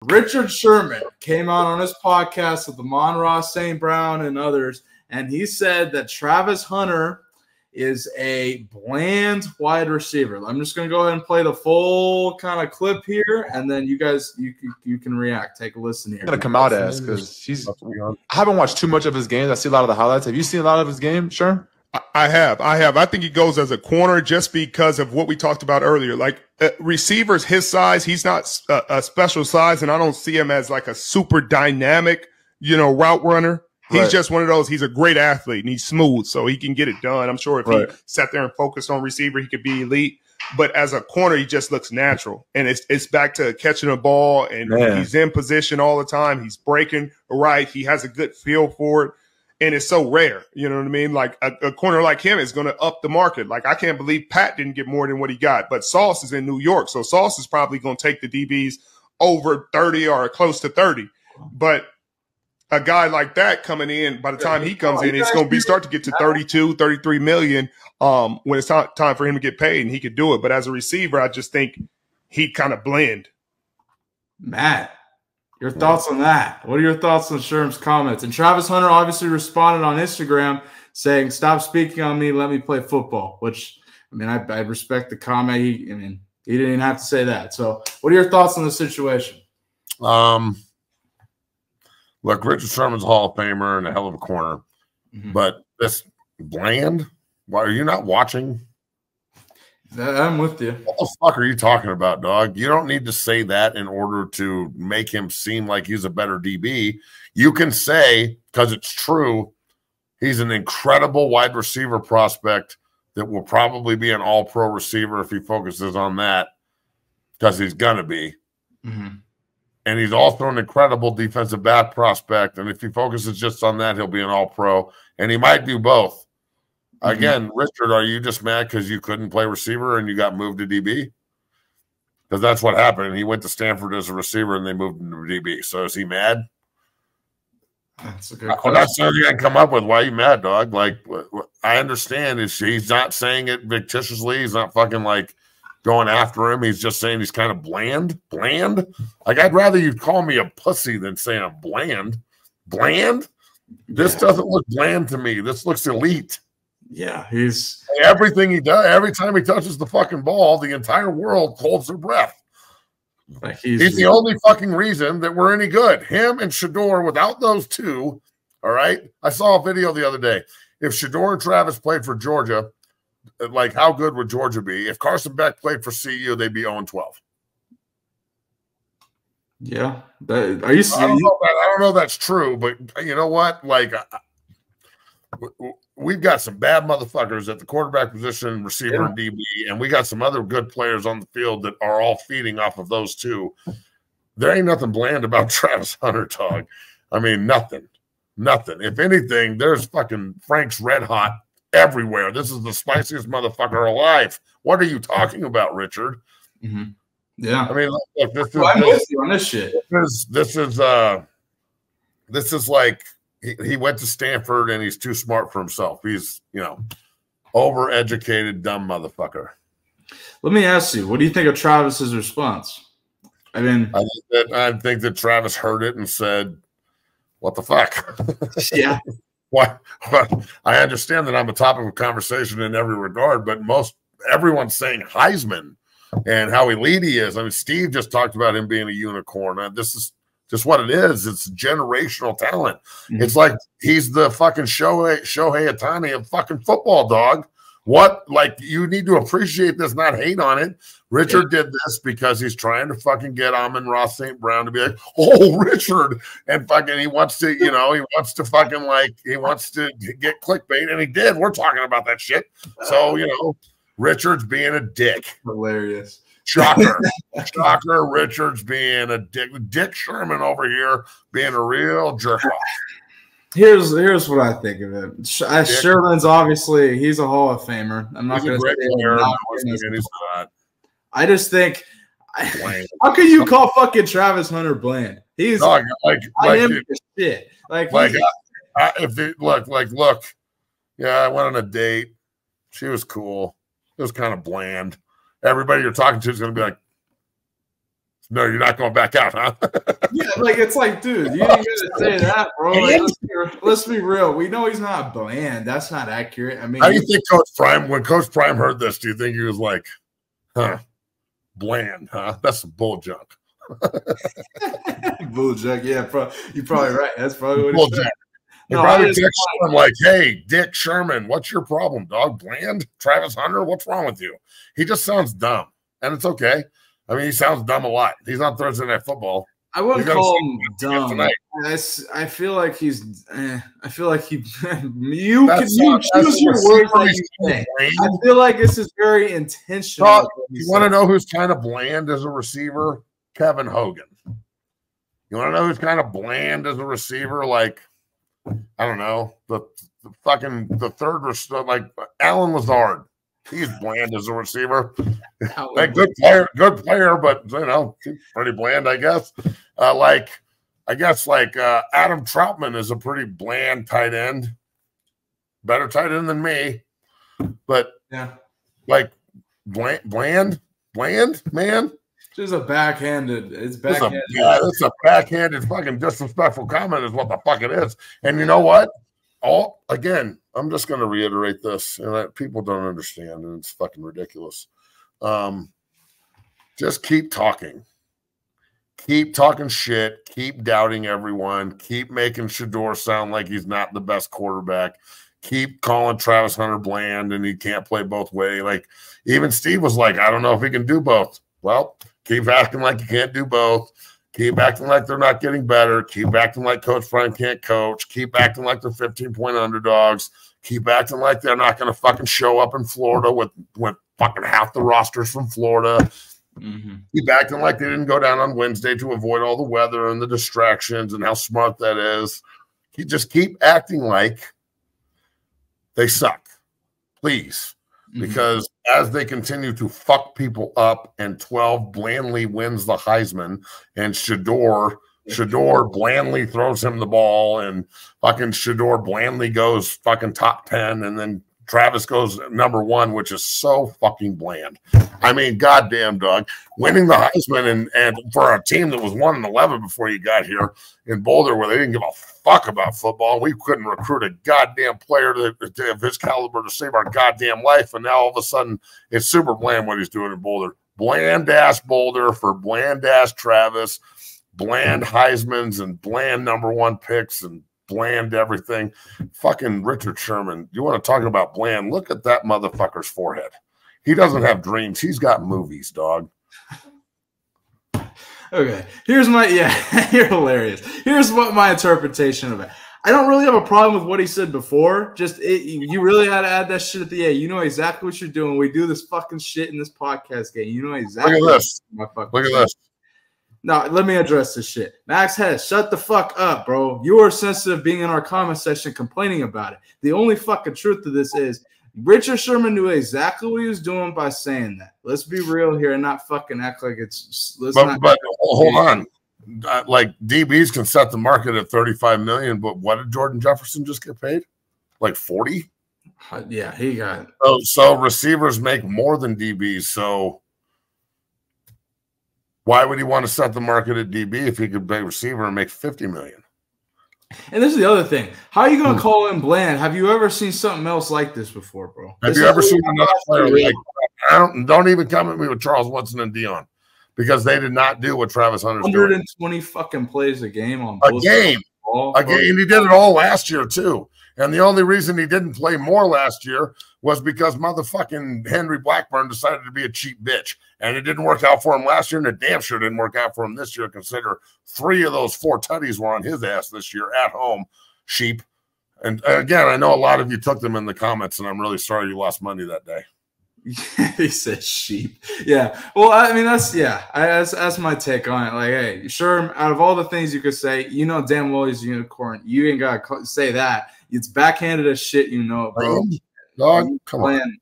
Richard Sherman came out on his podcast with Amon-Ra St. Brown and others, and he said that Travis Hunter is a bland wide receiver. I'm just going to go ahead and play the full kind of clip here, and then you guys, you can react. Take a listen here. I'm going to come out as because I haven't watched too much of his games. I see a lot of the highlights. Have you seen a lot of his game, Sure? I have. I think he goes as a corner just because of what we talked about earlier. Like receivers his size, he's not a special size, and I don't see him as like a super dynamic, route runner. He's just one of those. He's a great athlete, and he's smooth, so he can get it done. I'm sure if he sat there and focused on receiver, he could be elite. But as a corner, he just looks natural. And it's back to catching a ball, and he's in position all the time. He's breaking right. He has a good feel for it. And it's so rare, you know what I mean? Like a corner like him is going to up the market. Like I can't believe Pat didn't get more than what he got, but Sauce is in New York. So Sauce is probably going to take the DBs over 30 or close to 30. But a guy like that coming in, by the time he comes in, it's going to start to get to 32, 33 million when it's time for him to get paid, and he could do it. But as a receiver, I just think he'd kind of blend. Matt, your thoughts on that? What are your thoughts on Sherm's comments? And Travis Hunter obviously responded on Instagram saying, "Stop speaking on me. Let me play football." Which, I mean, I respect the comment. He didn't even have to say that. So, what are your thoughts on the situation? Look, Richard Sherman's a Hall of Famer and a hell of a corner, but this bland. Why are you not watching? I'm with you. What the fuck are you talking about, dog? You don't need to say that in order to make him seem like he's a better DB. You can say, because it's true, he's an incredible wide receiver prospect that will probably be an all-pro receiver if he focuses on that, because he's going to be. And he's also an incredible defensive back prospect, and if he focuses just on that, he'll be an all-pro, and he might do both. Again, Richard, are you just mad because you couldn't play receiver and you got moved to DB? Because that's what happened. He went to Stanford as a receiver and they moved him to DB. So is he mad? That's a good question. That's the only thing I can come up with. Why are you mad, dog? Like, I understand he's not saying it fictitiously. He's not fucking like going after him. He's just saying he's kind of bland. Bland? Like, I'd rather you call me a pussy than saying I'm bland. Bland? This doesn't look bland to me. This looks elite. Yeah, he's everything he does. Every time he touches the fucking ball, the entire world holds their breath. He's the only fucking reason that we're any good. Him and Shedeur, without those two, all right? I saw a video the other day. If Shedeur and Travis played for Georgia, like how good would Georgia be? If Carson Beck played for CU, they'd be 0-12. Yeah. Are you serious? I don't know if that's true, but you know what? Like, we've got some bad motherfuckers at the quarterback position, receiver, and DB, and we got some other good players on the field that are all feeding off of those two. There ain't nothing bland about Travis Hunter, dog. I mean, nothing. If anything, there's fucking Frank's Red Hot everywhere. This is the spiciest motherfucker alive. What are you talking about, Richard? Yeah. I mean, look, this is I'm with you on this shit. This is like he went to Stanford and he's too smart for himself. He's, overeducated, dumb motherfucker. Let me ask you, what do you think of Travis's response? I mean, I think that Travis heard it and said, "What the fuck?" Yeah. What? I understand that I'm a topic of conversation in every regard, but everyone's saying Heisman and how elite he is. I mean, Steve just talked about him being a unicorn. This is just what it is. It's generational talent. It's like he's the fucking Shohei Ohtani of fucking football, dog. What? Like, you need to appreciate this, not hate on it. Richard did this because he's trying to fucking get Amon-Ra St. Brown to be like, "Oh, Richard," and fucking he wants to get clickbait, and he did. We're talking about that shit. So, Richard's being a dick. Hilarious. Shocker. Richard's being a dick. Dick Sherman over here being a real jerk off. Here's what I think of it. Sherman's obviously, he's a Hall of Famer. I'm not going to say he's not. I just think, how can you call fucking Travis Hunter bland? He's look. Shit. Look. Yeah, I went on a date. She was cool. It was kind of bland. Everybody you're talking to is going to be like, No, you're not going back out, huh? Yeah, like it's like, dude, you ain't gonna say that, bro. Like, let's be real. We know he's not bland. That's not accurate. I mean, how do you think Coach Prime, when Coach Prime heard this, do you think he was like, huh, bland, huh? That's some bull junk. Bull junk, yeah, bro. You're probably right. That's probably what Bull he said. junk. He No, probably texted him like, hey, Dick Sherman, what's your problem, dog? Bland? Travis Hunter, what's wrong with you? He just sounds dumb, and it's okay. I mean, he sounds dumb a lot. He's on Thursday Night Football. I wouldn't call him dumb. I feel like he's. I feel like he. You choose your words like you say. I feel like this is very intentional. You want to know who's kind of bland as a receiver? Kevin Hogan. You want to know who's kind of bland as a receiver? Like, I don't know, the third, like Alan Lazard. He's bland as a receiver. Like, good player, but you know, pretty bland, I guess. Adam Troutman is a pretty bland tight end, better tight end than me, but yeah, like bland, man. Just a backhanded. It's backhanded. It's a backhanded fucking disrespectful comment is what the fuck it is. And you know what? Again, I'm just going to reiterate this, and people don't understand, and it's fucking ridiculous. Just keep talking. Keep talking shit. Keep doubting everyone. Keep making Shador sound like he's not the best quarterback. Keep calling Travis Hunter bland, and he can't play both ways. Like, even Steve was like, I don't know if he can do both. Well, keep acting like you can't do both. Keep acting like they're not getting better. Keep acting like Coach Brian can't coach. Keep acting like they're 15-point underdogs. Keep acting like they're not going to fucking show up in Florida with fucking half the rosters from Florida. Mm-hmm. Keep acting like they didn't go down on Wednesday to avoid all the weather and the distractions and how smart that is. You just keep acting like they suck, please. Because as they continue to fuck people up, and 12 blandly wins the Heisman, and Shador blandly throws him the ball, and fucking Shador blandly goes fucking top 10, and then Travis goes number 1, which is so fucking bland. I mean, goddamn, dog. Winning the Heisman and for a team that was 1-11 before you got here in Boulder, where they didn't give a fuck about football. We couldn't recruit a goddamn player of his caliber to save our goddamn life. And now all of a sudden it's super bland what he's doing in Boulder. Bland-ass Boulder for bland-ass Travis, bland Heismans and bland number 1 picks and bland everything. Fucking Richard Sherman. You want to talk about bland? Look at that motherfucker's forehead. He doesn't have dreams. He's got movies, dog. Okay. Here's my you're hilarious. Here's what my interpretation of it. I don't really have a problem with what he said before. You really had to add that shit at the end. You know exactly what you're doing. We do this fucking shit in this podcast game. You know exactly. Look at this. Look at this. No, let me address this shit. Max Hess, shut the fuck up, bro. You are sensitive being in our comment section complaining about it. The only fucking truth to this is Richard Sherman knew exactly what he was doing by saying that. Let's be real here and not fucking act like it's. But hold on. Like, DBs can set the market at $35 million, but what did Jordan Jefferson just get paid? Like 40? Yeah, he got. So receivers make more than DBs. So why would he want to set the market at DB if he could be a receiver and make $50 million? And this is the other thing. How are you going to call him bland? Have you ever seen something else like this before, bro? Have you ever seen another player like don't even come at me with Charles Woodson and Dion, because they did not do what Travis Hunter's 120 doing. fucking plays a game on a game. And he did it all last year too. And the only reason he didn't play more last year was because motherfucking Henry Blackburn decided to be a cheap bitch. And it didn't work out for him last year, and it damn sure didn't work out for him this year, consider 3 of those 4 tutties were on his ass this year at home, sheep. And again, I know a lot of you took them in the comments, and I'm really sorry you lost money that day. He said sheep. Yeah. Well, I mean, that's my take on it. Like, hey, sure, out of all the things you could say, you know damn well he's a unicorn. You ain't got to say that. It's backhanded as shit, you know, bro. Dog, come on.